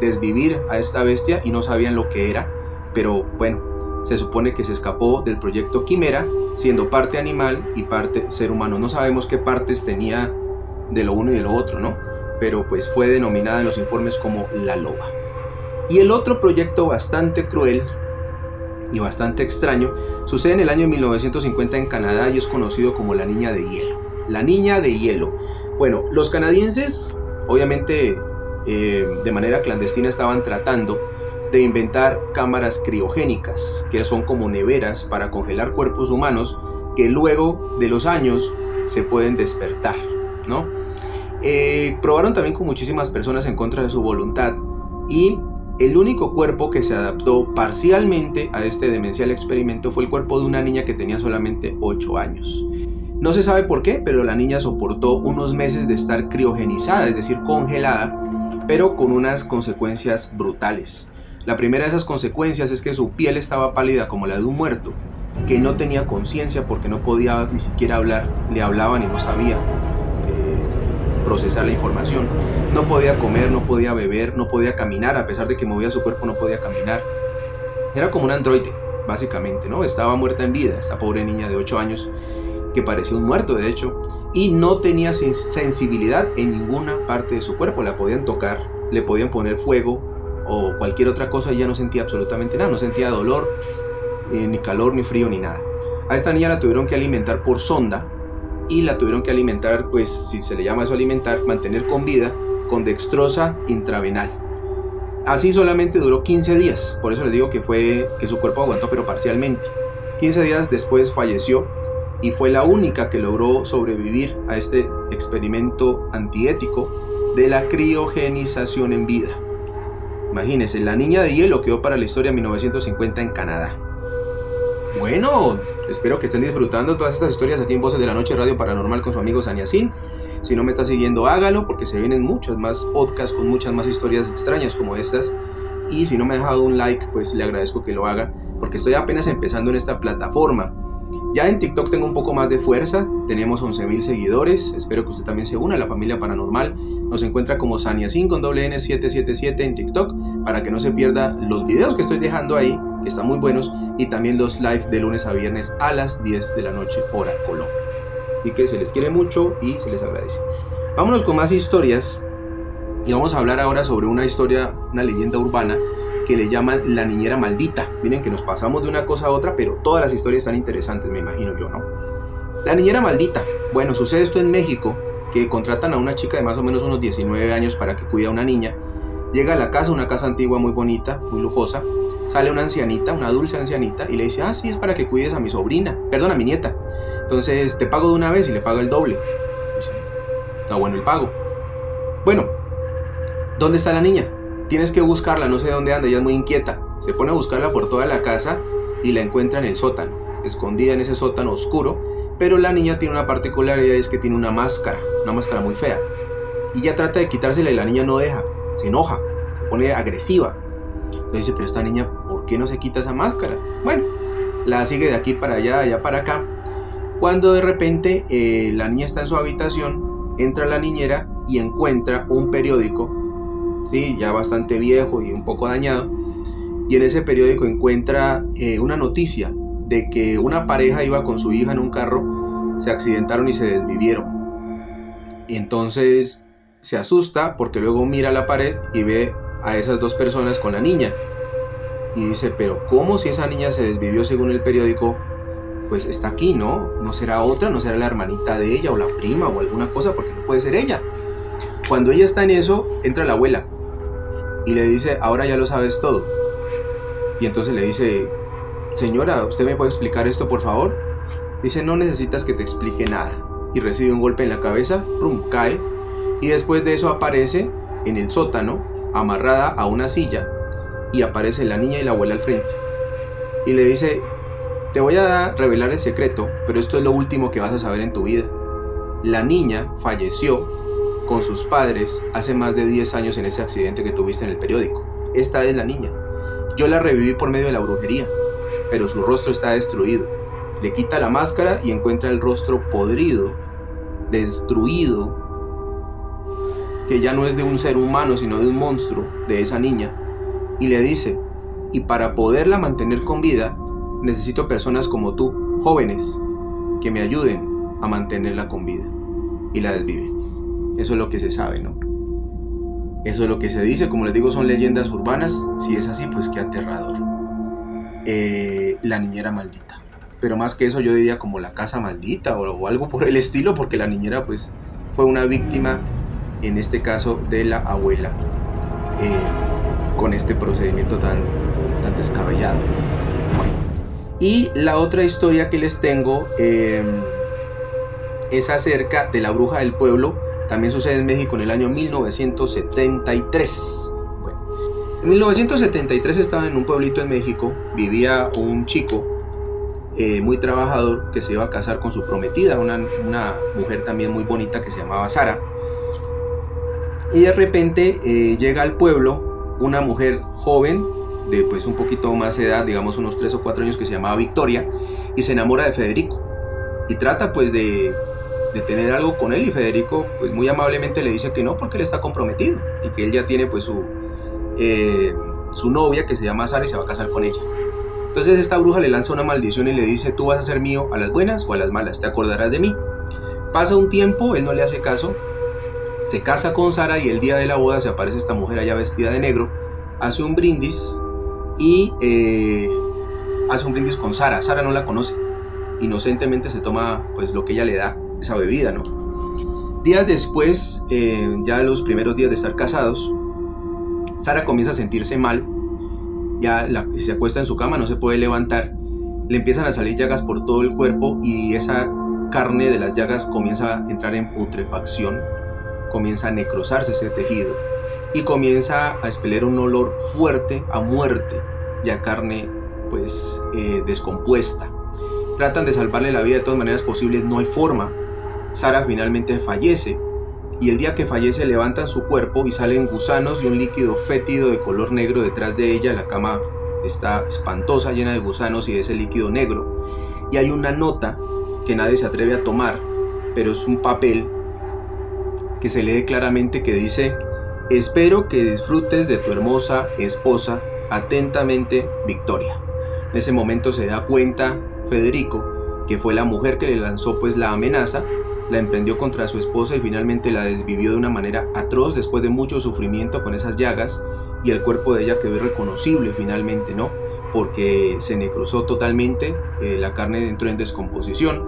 desvivir a esta bestia, y no sabían lo que era, pero bueno, se supone que se escapó del proyecto Quimera, siendo parte animal y parte ser humano. No sabemos qué partes tenía de lo uno y de lo otro, ¿no? Pero pues fue denominada en los informes como la loba. Y el otro proyecto bastante cruel y bastante extraño sucede en el año 1950 en Canadá, y es conocido como la niña de hielo. La niña de hielo. Bueno, los canadienses, obviamente de manera clandestina, estaban tratando de inventar cámaras criogénicas, que son como neveras para congelar cuerpos humanos que luego de los años se pueden despertar, ¿no? Probaron también con muchísimas personas en contra de su voluntad, y el único cuerpo que se adaptó parcialmente a este demencial experimento fue el cuerpo de una niña que tenía solamente 8 años. No se sabe por qué, pero la niña soportó unos meses de estar criogenizada, es decir, congelada, pero con unas consecuencias brutales. La primera de esas consecuencias es que su piel estaba pálida como la de un muerto, que no tenía conciencia porque no podía ni siquiera hablar, le hablaban y no sabía procesar la información. No podía comer, no podía beber, no podía caminar, a pesar de que movía su cuerpo no podía caminar. Era como un androide, básicamente, ¿no? Estaba muerta en vida, esta pobre niña de 8 años, que parecía un muerto de hecho, y no tenía sensibilidad en ninguna parte de su cuerpo. La podían tocar, le podían poner fuego o cualquier otra cosa, y ella no sentía absolutamente nada, no sentía dolor, ni calor, ni frío, ni nada. A esta niña la tuvieron que alimentar por sonda, y la tuvieron que alimentar, pues si se le llama eso alimentar, mantener con vida, con dextrosa intravenal. Así solamente duró 15 días, por eso les digo que su cuerpo aguantó, pero parcialmente. 15 días después falleció, y fue la única que logró sobrevivir a este experimento antiético de la criogenización en vida. Imagínense, la niña de hielo quedó para la historia en 1950 en Canadá. Bueno, espero que estén disfrutando todas estas historias aquí en Voces de la Noche Radio Paranormal con su amigo Saniacín. Si no me está siguiendo, hágalo, porque se vienen muchos más podcasts con muchas más historias extrañas como estas. Y si no me ha dejado un like, pues le agradezco que lo haga, porque estoy apenas empezando en esta plataforma. Ya en TikTok tengo un poco más de fuerza, tenemos 11,000 seguidores, espero que usted también se una a la familia paranormal. Nos encuentra como Saniacín con N777 en TikTok, para que no se pierda los videos que estoy dejando ahí, que están muy buenos, y también los live de lunes a viernes a las 10 de la noche hora Colombia. Así que se les quiere mucho y se les agradece. Vámonos con más historias, y vamos a hablar ahora sobre una historia, una leyenda urbana que le llaman la niñera maldita. Miren que nos pasamos de una cosa a otra, pero todas las historias están interesantes, me imagino yo, ¿no? La niñera maldita. Bueno, sucede esto en México, que contratan a una chica de más o menos unos 19 años para que cuide a una niña. Llega a la casa, una casa antigua muy bonita, muy lujosa. Sale una ancianita, una dulce ancianita, y le dice: sí, es para que cuides a mi sobrina, perdón, a mi nieta. Entonces te pago de una vez, y le paga el doble. Está bueno el pago. Bueno, ¿dónde está la niña? Tienes que buscarla, no sé dónde anda, ella es muy inquieta. Se pone a buscarla por toda la casa y la encuentra en el sótano, escondida en ese sótano oscuro. Pero la niña tiene una particularidad, es que tiene una máscara muy fea. Y ella trata de quitársela y la niña no deja, se enoja, se pone agresiva. Entonces dice: pero esta niña, ¿por qué no se quita esa máscara? Bueno, la sigue de aquí para allá para acá. Cuando de repente la niña está en su habitación, entra la niñera y encuentra un periódico, sí, ya bastante viejo y un poco dañado, y en ese periódico encuentra una noticia de que una pareja iba con su hija en un carro, se accidentaron y se desvivieron. Y entonces se asusta porque luego mira la pared y ve a esas dos personas con la niña, y dice: pero ¿cómo, si esa niña se desvivió según el periódico? Pues está aquí, ¿no? No será otra, no será la hermanita de ella o la prima o alguna cosa, porque no puede ser ella. Cuando ella está en eso, entra la abuela y le dice, ahora ya lo sabes todo. Y entonces le dice, señora, ¿usted me puede explicar esto, por favor? Dice, no necesitas que te explique nada. Y recibe un golpe en la cabeza, ¡prum!, cae. Y después de eso aparece en el sótano, amarrada a una silla, y aparece la niña y la abuela al frente. Y le dice, te voy a revelar el secreto, pero esto es lo último que vas a saber en tu vida. La niña falleció con sus padres hace más de 10 años en ese accidente que tuviste en el periódico. Esta es la niña. Yo la reviví por medio de la brujería, pero su rostro está destruido. Le quita la máscara y encuentra el rostro podrido, destruido, que ya no es de un ser humano, sino de un monstruo, de esa niña. Y le dice, y para poderla mantener con vida, necesito personas como tú, jóvenes, que me ayuden a mantenerla con vida. Y la desviven. Eso es lo que se sabe, ¿no? Eso es lo que se dice. Como les digo, son leyendas urbanas. Si es así, pues qué aterrador. La niñera maldita. Pero más que eso, yo diría como la casa maldita o algo por el estilo, porque la niñera pues fue una víctima, en este caso, de la abuela, con este procedimiento tan descabellado. Bueno. Y la otra historia que les tengo es acerca de la bruja del pueblo. También sucede en México en el año 1973. Bueno, en 1973 estaba en un pueblito en México, vivía un chico muy trabajador que se iba a casar con su prometida, una mujer también muy bonita que se llamaba Sara. Y de repente llega al pueblo una mujer joven, de pues un poquito más de edad, digamos unos 3 o 4 años, que se llamaba Victoria, y se enamora de Federico y trata pues de tener algo con él, y Federico pues muy amablemente le dice que no, porque él está comprometido y que él ya tiene pues su novia, que se llama Sara, y se va a casar con ella. Entonces esta bruja le lanza una maldición y le dice, tú vas a ser mío a las buenas o a las malas, te acordarás de mí. Pasa un tiempo, él no le hace caso, se casa con Sara, y el día de la boda se aparece esta mujer allá vestida de negro, hace un brindis y hace un brindis con Sara. Sara no la conoce, inocentemente se toma pues lo que ella le da, esa bebida, ¿no? Días después, ya los primeros días de estar casados, Sara comienza a sentirse mal, ya se acuesta en su cama, no se puede levantar, le empiezan a salir llagas por todo el cuerpo, y esa carne de las llagas comienza a entrar en putrefacción, comienza a necrosarse ese tejido, y comienza a expeler un olor fuerte a muerte y a carne pues descompuesta. Tratan de salvarle la vida de todas maneras posibles, no hay forma. Sara finalmente fallece, y el día que fallece levantan su cuerpo y salen gusanos y un líquido fétido de color negro detrás de ella. La cama está espantosa, llena de gusanos y de ese líquido negro, y hay una nota que nadie se atreve a tomar, pero es un papel que se lee claramente, que dice: espero que disfrutes de tu hermosa esposa, atentamente, Victoria. En ese momento se da cuenta Federico que fue la mujer que le lanzó pues la amenaza, la emprendió contra su esposa y finalmente la desvivió de una manera atroz después de mucho sufrimiento con esas llagas, y el cuerpo de ella quedó irreconocible finalmente, ¿no? Porque se necrosó totalmente, la carne entró en descomposición,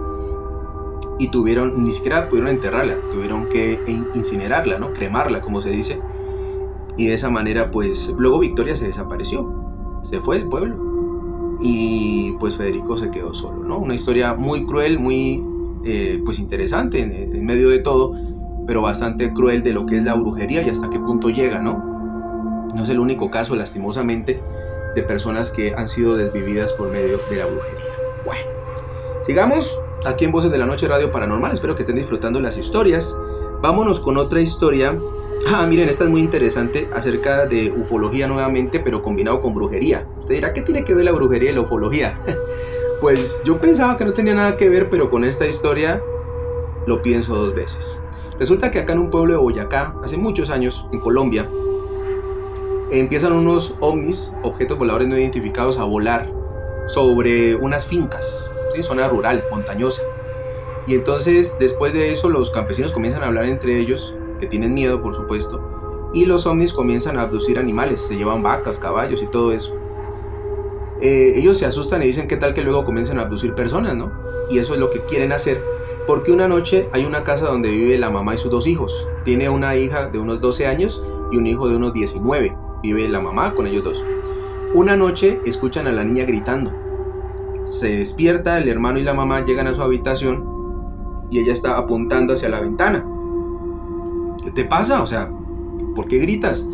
y ni siquiera pudieron enterrarla, tuvieron que incinerarla, ¿no? Cremarla, como se dice, y de esa manera pues luego Victoria se desapareció, se fue del pueblo, y pues Federico se quedó solo, ¿no? Una historia muy cruel, muy pues interesante en medio de todo, pero bastante cruel de lo que es la brujería y hasta qué punto llega, ¿no? No es el único caso, lastimosamente, de personas que han sido desvividas por medio de la brujería. Bueno, sigamos aquí en Voces de la Noche Radio Paranormal. Espero que estén disfrutando las historias. Vámonos con otra historia. Miren, esta es muy interesante, acerca de ufología nuevamente, pero combinado con brujería. Usted dirá, ¿qué tiene que ver la brujería y la ufología? Pues yo pensaba que no tenía nada que ver, pero con esta historia lo pienso 2 veces. Resulta que acá en un pueblo de Boyacá, hace muchos años, en Colombia, empiezan unos ovnis, objetos voladores no identificados, a volar sobre unas fincas, ¿sí? Zona rural, montañosa. Y entonces, después de eso, los campesinos comienzan a hablar entre ellos, que tienen miedo, por supuesto, y los ovnis comienzan a abducir animales, se llevan vacas, caballos y todo eso. Ellos se asustan y dicen qué tal que luego comiencen a abducir personas, ¿no? Y eso es lo que quieren hacer Porque una noche hay una casa donde vive la mamá y sus 2 hijos. Tiene una hija de unos 12 años y un hijo de unos 19. Vive la mamá con ellos 2. Una noche escuchan a la niña gritando. Se despierta, el hermano y la mamá llegan a su habitación y ella está apuntando hacia la ventana. ¿Qué te pasa? O sea, ¿por qué gritas?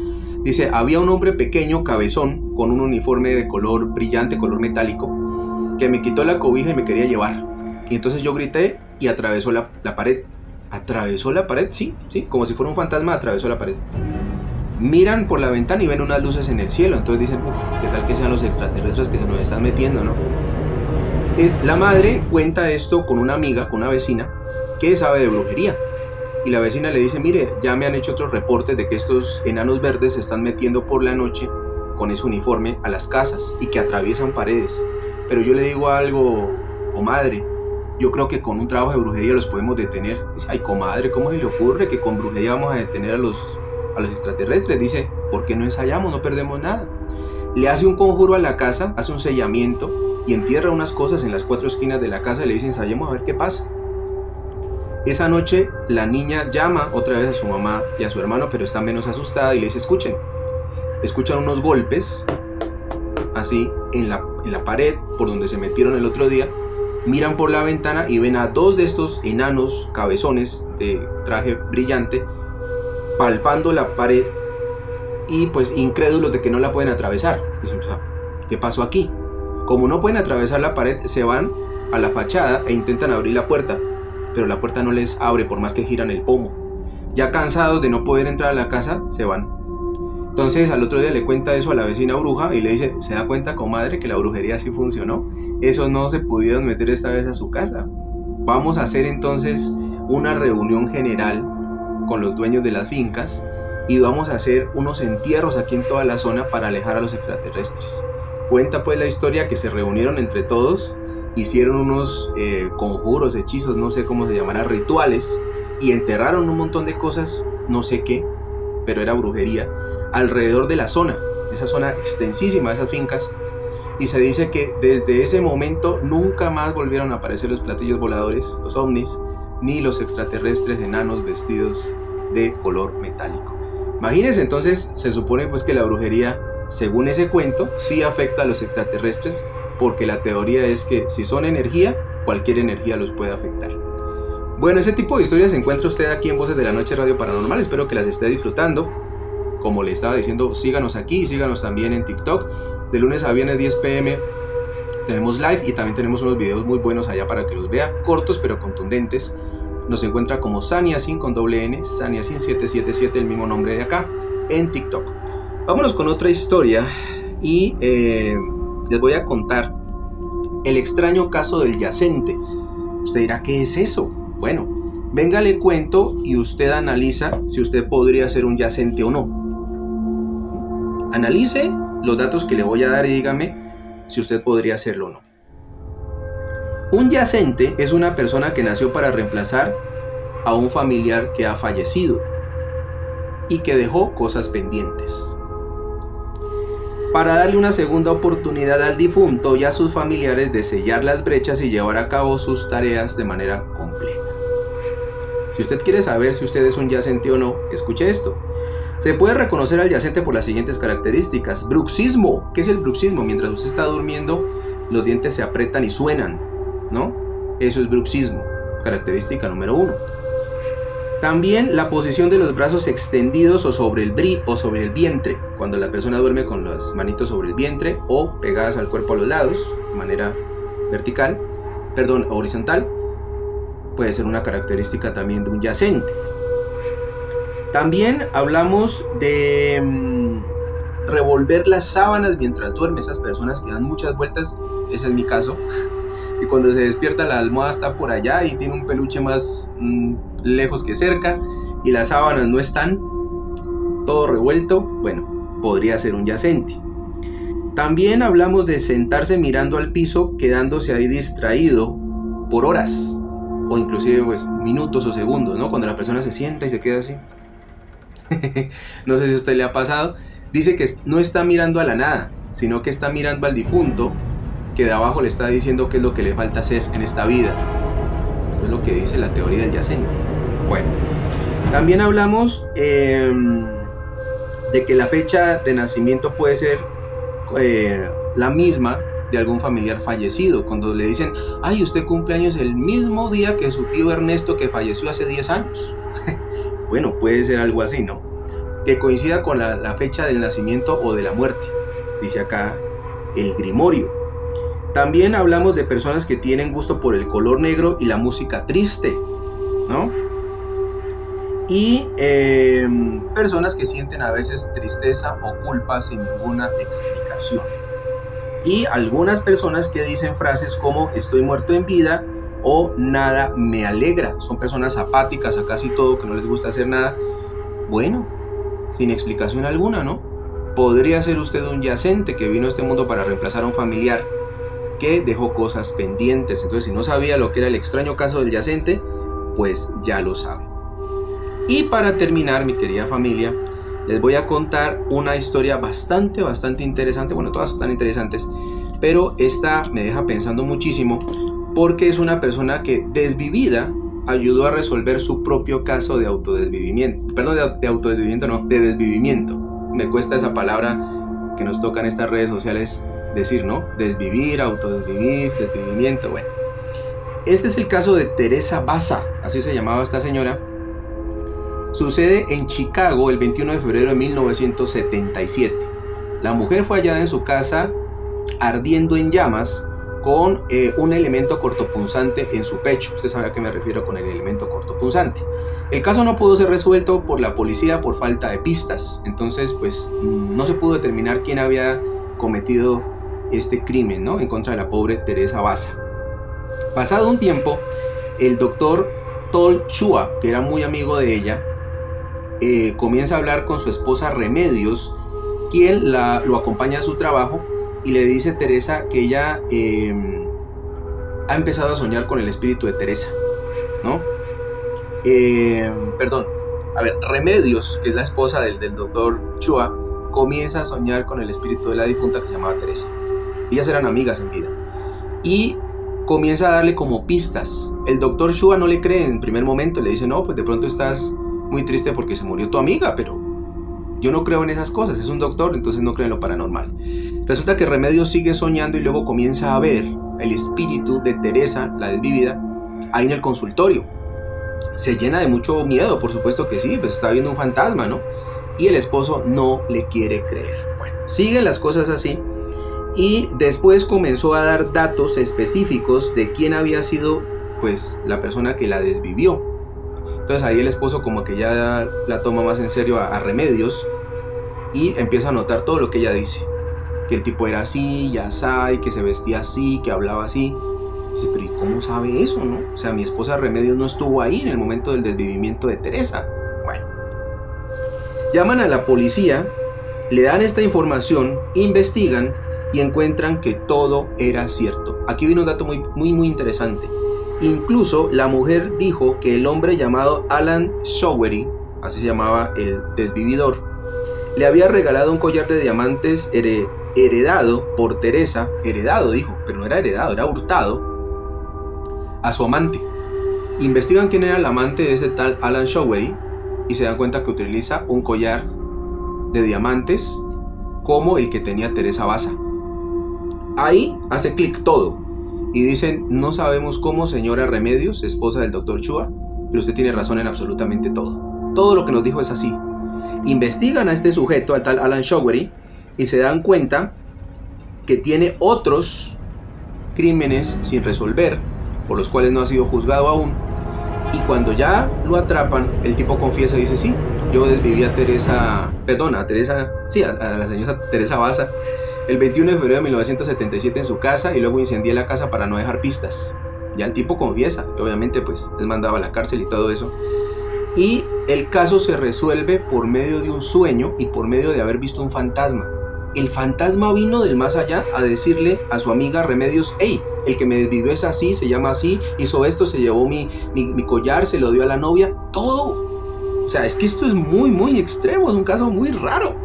Dice, había un hombre pequeño, cabezón, con un uniforme de color brillante, color metálico, que me quitó la cobija y me quería llevar. Y entonces yo grité y atravesó la pared. ¿Atravesó la pared? Sí, como si fuera un fantasma, atravesó la pared. Miran por la ventana y ven unas luces en el cielo. Entonces dicen, ¿qué tal que sean los extraterrestres que se nos están metiendo, no? La madre cuenta esto con una amiga, con una vecina, que sabe de brujería. Y la vecina le dice, mire, ya me han hecho otros reportes de que estos enanos verdes se están metiendo por la noche con ese uniforme a las casas y que atraviesan paredes. Pero yo le digo algo, comadre, yo creo que con un trabajo de brujería los podemos detener. Dice, ay, comadre, ¿cómo se le ocurre que con brujería vamos a detener a los extraterrestres? Dice, ¿por qué no ensayamos? No perdemos nada. Le hace un conjuro a la casa, hace un sellamiento y entierra unas cosas en las 4 esquinas de la casa y le dice, ensayemos a ver qué pasa. Esa noche la niña llama otra vez a su mamá y a su hermano, pero está menos asustada y le dice, escuchan unos golpes así en la pared por donde se metieron el otro día. Miran por la ventana y ven a 2 de estos enanos cabezones de traje brillante palpando la pared y pues incrédulos de que no la pueden atravesar. Dicen, o sea, ¿qué pasó aquí? Como no pueden atravesar la pared, se van a la fachada e intentan abrir la puerta, pero la puerta no les abre por más que giran el pomo. Ya cansados de no poder entrar a la casa, se van. Entonces al otro día le cuenta eso a la vecina bruja y le dice, ¿se da cuenta, comadre, que la brujería sí funcionó? Esos no se pudieron meter esta vez a su casa. Vamos a hacer entonces una reunión general con los dueños de las fincas y vamos a hacer unos entierros aquí en toda la zona para alejar a los extraterrestres. Cuenta pues la historia que se reunieron entre todos, hicieron unos conjuros, hechizos, no sé cómo se llamará, rituales, y enterraron un montón de cosas, no sé qué, pero era brujería, alrededor de la zona, esa zona extensísima de esas fincas, y se dice que desde ese momento nunca más volvieron a aparecer los platillos voladores, los ovnis, ni los extraterrestres enanos vestidos de color metálico. Imagínense, entonces se supone pues que la brujería, según ese cuento, sí afecta a los extraterrestres, porque la teoría es que si son energía, cualquier energía los puede afectar. Bueno, ese tipo de historias se encuentra usted aquí en Voces de la Noche Radio Paranormal. Espero que las esté disfrutando. Como le estaba diciendo, síganos aquí, síganos también en TikTok. De lunes a viernes 10 p.m. tenemos live y también tenemos unos videos muy buenos allá para que los vea, cortos pero contundentes. Nos encuentra como Saniasin con doble N, Saniasin 777, el mismo nombre de acá, en TikTok. Vámonos con otra historia y les voy a contar el extraño caso del yacente. Usted dirá, ¿qué es eso? Bueno, venga, le cuento y usted analiza si usted podría ser un yacente o no. Analice los datos que le voy a dar y dígame si usted podría hacerlo o no. Un yacente es una persona que nació para reemplazar a un familiar que ha fallecido y que dejó cosas pendientes, para darle una segunda oportunidad al difunto y a sus familiares de sellar las brechas y llevar a cabo sus tareas de manera completa. Si usted quiere saber si usted es un yacente o no, escuche esto. Se puede reconocer al yacente por las siguientes características. Bruxismo. ¿Qué es el bruxismo? Mientras usted está durmiendo, los dientes se aprietan y suenan, ¿no? Eso es bruxismo, característica número 1. También la posición de los brazos extendidos o sobre el vientre, cuando la persona duerme con las manitos sobre el vientre o pegadas al cuerpo a los lados, de manera horizontal, puede ser una característica también de un yacente. También hablamos de revolver las sábanas mientras duerme. Esas personas que dan muchas vueltas, ese es mi caso, y cuando se despierta la almohada está por allá y tiene un peluche más lejos que cerca y las sábanas no están, todo revuelto. Bueno, podría ser un yacente. También hablamos de sentarse mirando al piso, quedándose ahí distraído por horas o inclusive pues minutos o segundos, ¿no? Cuando la persona se sienta y se queda así. No sé si a usted le ha pasado. Dice que no está mirando a la nada, sino que está mirando al difunto, que de abajo le está diciendo qué es lo que le falta hacer en esta vida. Esto es lo que dice la teoría del yacente. Bueno, también hablamos de que la fecha de nacimiento puede ser la misma de algún familiar fallecido. Cuando le dicen, ay, usted cumple años el mismo día que su tío Ernesto que falleció hace 10 años. Bueno, puede ser algo así, ¿no? Que coincida con la fecha del nacimiento o de la muerte, dice acá el Grimorio. También hablamos de personas que tienen gusto por el color negro y la música triste, ¿no? Y personas que sienten a veces tristeza o culpa sin ninguna explicación. Y algunas personas que dicen frases como estoy muerto en vida o nada me alegra. Son personas apáticas a casi todo, que no les gusta hacer nada. Bueno, sin explicación alguna, ¿no? Podría ser usted un yacente que vino a este mundo para reemplazar a un familiar que dejó cosas pendientes. Entonces, si no sabía lo que era el extraño caso del yacente, pues ya lo sabe. Y para terminar, mi querida familia, les voy a contar una historia bastante interesante. Bueno, todas están interesantes, pero esta me deja pensando muchísimo porque es una persona que desvivida ayudó a resolver su propio caso de autodesvivimiento. Perdón, de autodesvivimiento no, de desvivimiento. Me cuesta esa palabra que nos toca en estas redes sociales decir, ¿no? Desvivir, autodesvivir, desvivimiento. Bueno, este es el caso de Teresa Baza, así se llamaba esta señora. Sucede en Chicago el 21 de febrero de 1977. La mujer fue hallada en su casa ardiendo en llamas con un elemento cortopunzante en su pecho. Usted sabe a qué me refiero con el elemento cortopunzante. El caso no pudo ser resuelto por la policía por falta de pistas. Entonces, pues no se pudo determinar quién había cometido este crimen, ¿no? En contra de la pobre Teresa Baza. Pasado un tiempo, el doctor Tol Shua, que era muy amigo de ella, comienza a hablar con su esposa Remedios, quien lo acompaña a su trabajo, y le dice a Teresa que ella ha empezado a soñar con el espíritu de Teresa, ¿no? Remedios, que es la esposa del doctor Shua, comienza a soñar con el espíritu de la difunta que se llamaba Teresa. Ellas eran amigas en vida. Y comienza a darle como pistas. El doctor Shua no le cree en primer momento, le dice, no, pues de pronto estás muy triste porque se murió tu amiga, pero yo no creo en esas cosas, es un doctor, entonces no cree en lo paranormal. Resulta que Remedios sigue soñando y luego comienza a ver el espíritu de Teresa, la desvivida, ahí en el consultorio. Se llena de mucho miedo, por supuesto que sí, pues está viendo un fantasma, ¿no? Y el esposo no le quiere creer. Bueno, siguen las cosas así. Y después comenzó a dar datos específicos de quién había sido, pues, la persona que la desvivió. Entonces ahí el esposo como que ya la toma más en serio a Remedios y empieza a notar todo lo que ella dice. Que el tipo era así, ya sabe, que se vestía así, que hablaba así. Dice, pero ¿y cómo sabe eso, no? O sea, mi esposa Remedios no estuvo ahí en el momento del desvivimiento de Teresa. Bueno, llaman a la policía, le dan esta información, investigan y encuentran que todo era cierto. Aquí viene un dato muy interesante. Incluso la mujer dijo que el hombre llamado Alan Showery, así se llamaba el desvividor, le había regalado un collar de diamantes heredado por Teresa, heredado dijo, pero no era heredado, era hurtado, a su amante. Investigan quién era el amante de ese tal Alan Showery y se dan cuenta que utiliza un collar de diamantes como el que tenía Teresa Baza. Ahí hace clic todo. Y dicen, no sabemos cómo, señora Remedios, esposa del doctor Shua, pero usted tiene razón en absolutamente todo. Todo lo que nos dijo es así. Investigan a este sujeto, al tal Alan Showery, y se dan cuenta que tiene otros crímenes sin resolver, por los cuales no ha sido juzgado aún. Y cuando ya lo atrapan, el tipo confiesa y dice, sí, yo desviví a la señora Teresa Baza el 21 de febrero de 1977 en su casa y luego incendié la casa para no dejar pistas. Ya el tipo confiesa, obviamente pues es mandado a la cárcel y todo eso. Y el caso se resuelve por medio de un sueño y por medio de haber visto un fantasma. El fantasma vino del más allá a decirle a su amiga Remedios, hey, el que me desvivió es así, se llama así, hizo esto, se llevó mi collar, se lo dio a la novia, todo. O sea, es que esto es muy extremo, es un caso muy raro,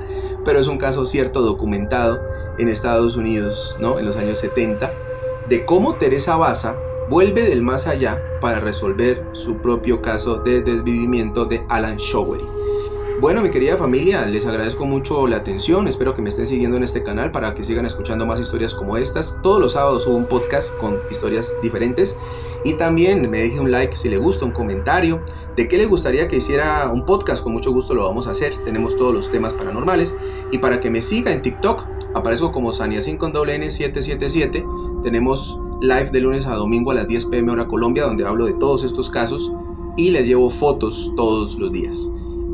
pero es un caso cierto, documentado en Estados Unidos, ¿no? En los años 70, de cómo Teresa Baza vuelve del más allá para resolver su propio caso de desvivimiento de Alan Showery. Bueno, mi querida familia, les agradezco mucho la atención, espero que me estén siguiendo en este canal para que sigan escuchando más historias como estas. Todos los sábados subo un podcast con historias diferentes y también me deje un like si le gusta, un comentario de qué le gustaría que hiciera un podcast, con mucho gusto lo vamos a hacer. Tenemos todos los temas paranormales y para que me siga en TikTok, aparezco como Saniacin con N777. Tenemos live de lunes a domingo a las 10 p.m. hora Colombia, donde hablo de todos estos casos y les llevo fotos todos los días.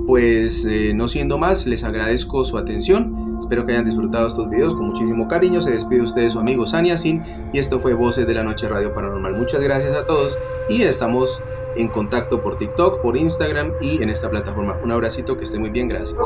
Pues no siendo más, les agradezco su atención. Espero que hayan disfrutado estos videos con muchísimo cariño. Se despide de ustedes su amigo Saniacin y esto fue Voces de la Noche Radio Paranormal. Muchas gracias a todos y estamos en contacto por TikTok, por Instagram y en esta plataforma. Un abracito, que esté muy bien, gracias.